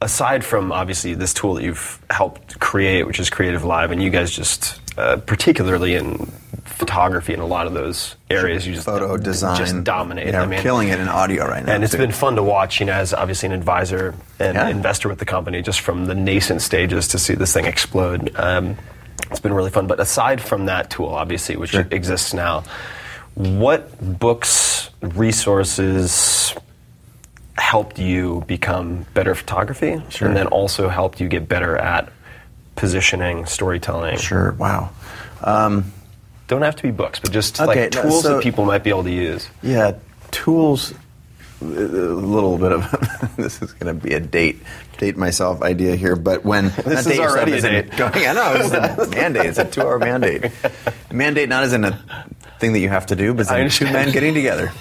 aside from obviously this tool that you've helped create, which is Creative Live, and you guys just particularly in photography and a lot of those areas, you just photo design, just dominate. Yeah, we're killing it in audio right now, and it's been fun to watch. As obviously an advisor and investor with the company, just from the nascent stages to see this thing explode. It's been really fun. But aside from that tool, obviously, which exists now, what books, resources helped you become better at photography, and then also helped you get better at positioning, storytelling? Sure. Wow. Don't have to be books, but just like tools that people might be able to use. Yeah, tools. A little bit of this is going to be a date myself idea here, but when this is already a date. I know it's a mandate. It's a 2-hour mandate. Mandate not as in a thing that you have to do, but as in two men getting together.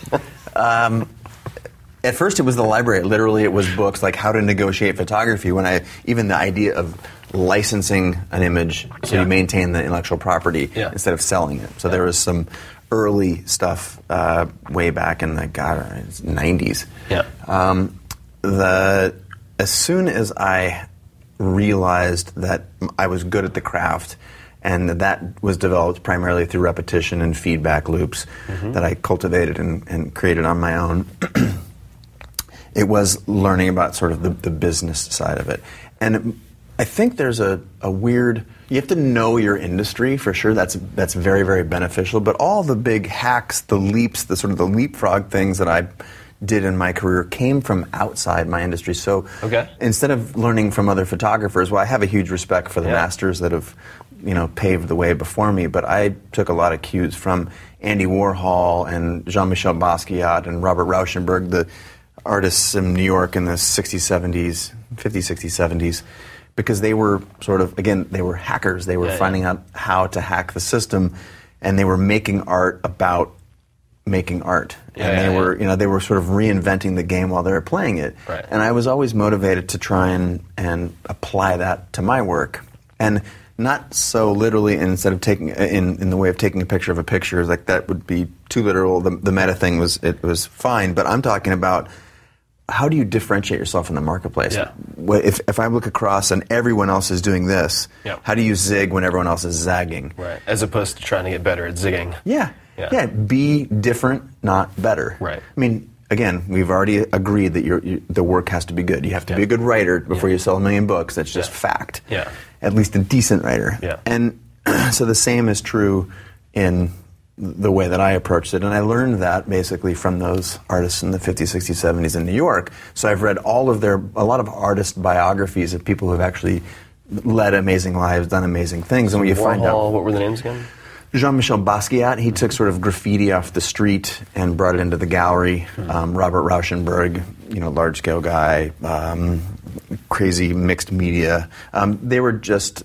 At first, it was the library. Literally, it was books like how to negotiate photography. Even the idea of licensing an image so you maintain the intellectual property instead of selling it. So there was some early stuff way back in the 90s. Yeah. As soon as I realized that I was good at the craft, and that was developed primarily through repetition and feedback loops that I cultivated and created on my own. It was learning about sort of the business side of it. And I think there's a weird, you have to know your industry for sure. That's very, very beneficial. But all the big hacks, the leaps, the sort of the leapfrog things that I did in my career came from outside my industry. So instead of learning from other photographers, I have a huge respect for the masters that have paved the way before me, but I took a lot of cues from Andy Warhol and Jean-Michel Basquiat and Robert Rauschenberg, the artists in New York in the 60s, 70s, 50s, 60s, 70s, because they were sort of, again, they were hackers. They were finding out how to hack the system, and they were making art about making art. And they were sort of reinventing the game while they were playing it. Right. And I was always motivated to try and apply that to my work. And not so literally, instead of taking in the way of taking a picture of a picture, like that would be too literal. The meta thing was fine, but I'm talking about how do you differentiate yourself in the marketplace? Yeah. If I look across and everyone else is doing this, how do you zig when everyone else is zagging? Right. As opposed to trying to get better at zigging. Yeah. Be different, not better. Right. I mean, again, we've already agreed that the work has to be good. You have to be a good writer before you sell 1 million books. That's just fact. Yeah. At least a decent writer. Yeah. And so the same is true in the way that I approached it. And I learned that basically from those artists in the 50s, 60s, 70s in New York. So I've read a lot of artist biographies of people who have actually led amazing lives, done amazing things. And when you find out... What were the names again? Jean-Michel Basquiat, he took sort of graffiti off the street and brought it into the gallery. Robert Rauschenberg, large-scale guy, crazy mixed media. They were just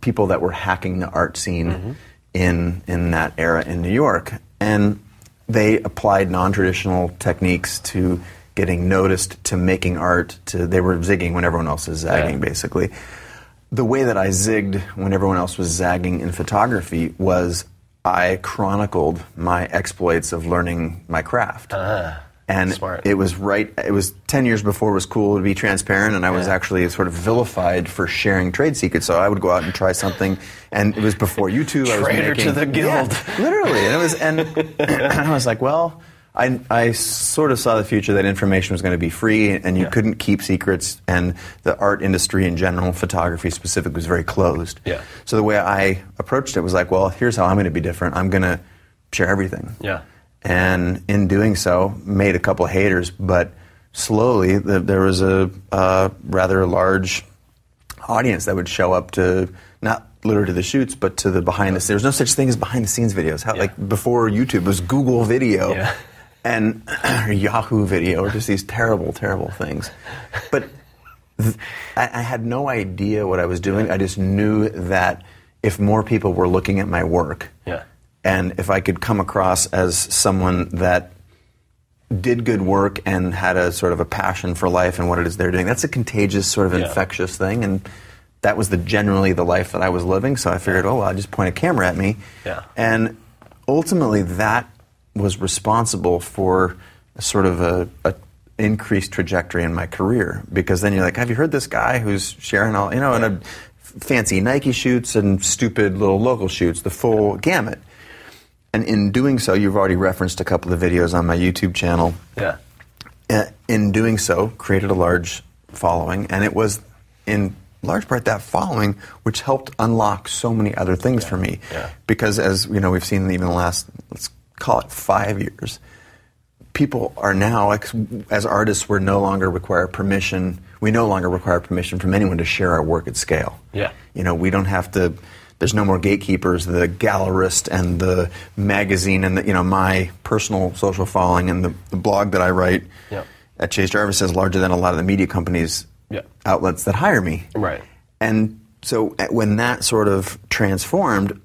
people that were hacking the art scene in that era in New York. And they applied non-traditional techniques to getting noticed, to making art, they were zigging when everyone else is zagging, basically. The way that I zigged when everyone else was zagging in photography was I chronicled my exploits of learning my craft. And smart. It was 10 years before it was cool to be transparent, and I was actually sort of vilified for sharing trade secrets. So I would go out and try something, and it was before YouTube. Traitor to the guild. Yeah, literally. And I was like, well, I sort of saw the future that information was going to be free, and you couldn't keep secrets, and the art industry in general, photography specifically, was very closed. Yeah. So the way I approached it was like, well, here's how I'm going to be different. I'm going to share everything. Yeah. And in doing so, made a couple of haters, but slowly there was a rather large audience that would show up to, not literally to the shoots, but to the behind the scenes. There was no such thing as behind the scenes videos. Like before YouTube, it was Google Video. Yeah. And Yahoo Video, or just these terrible, terrible things. But I had no idea what I was doing. I just knew that if more people were looking at my work, and if I could come across as someone that did good work and had a sort of a passion for life and what it is they're doing, that's a contagious, sort of infectious thing. And that was generally the life that I was living. So I figured, I'll just point a camera at me. Yeah. And ultimately, that was responsible for sort of increased trajectory in my career, because then you're like, have you heard this guy who's sharing all, in a fancy Nike shoots and stupid little local shoots, the full gamut. And in doing so, you've already referenced a couple of videos on my YouTube channel. Yeah. In doing so, created a large following, and it was in large part that following which helped unlock so many other things for me. Yeah. Because as we've seen even the last, let's call it 5 years, people are now, as artists, we no longer require permission from anyone to share our work at scale. Yeah. We don't have to, there's no more gatekeepers, the gallerist and the magazine and my personal social following and the blog that I write at Chase Jarvis is larger than a lot of the media companies outlets that hire me. Right. And so when that sort of transformed,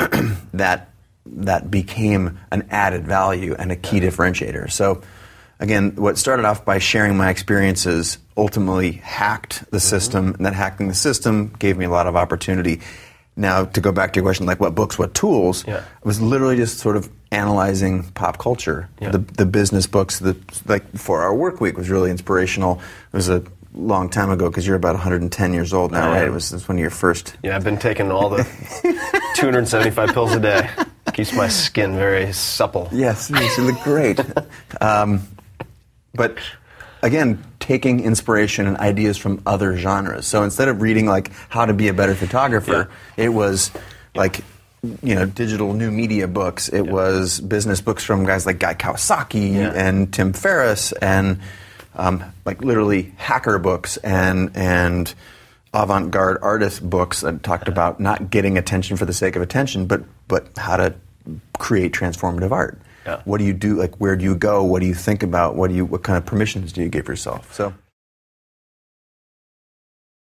that became an added value and a key differentiator. So again, what started off by sharing my experiences ultimately hacked the system, and that hacking the system gave me a lot of opportunity. Now, to go back to your question, like what books, what tools, I was literally just sort of analyzing pop culture. The business books, like 4 Hour Work Week was really inspirational. It was a long time ago, because you're about 110 years old now, right? It was one of your first. Yeah, I've been taking all the 275 pills a day. Keeps my skin very supple. Yes, you look great. But again, taking inspiration and ideas from other genres. So instead of reading like how to be a better photographer, it was like digital new media books. It was business books from guys like Guy Kawasaki and Tim Ferriss, and like literally hacker books and avant-garde artist books that talked about not getting attention for the sake of attention, but how to create transformative art. What do you do? Like, where do you go? What do you think about? What kind of permissions do you give yourself? So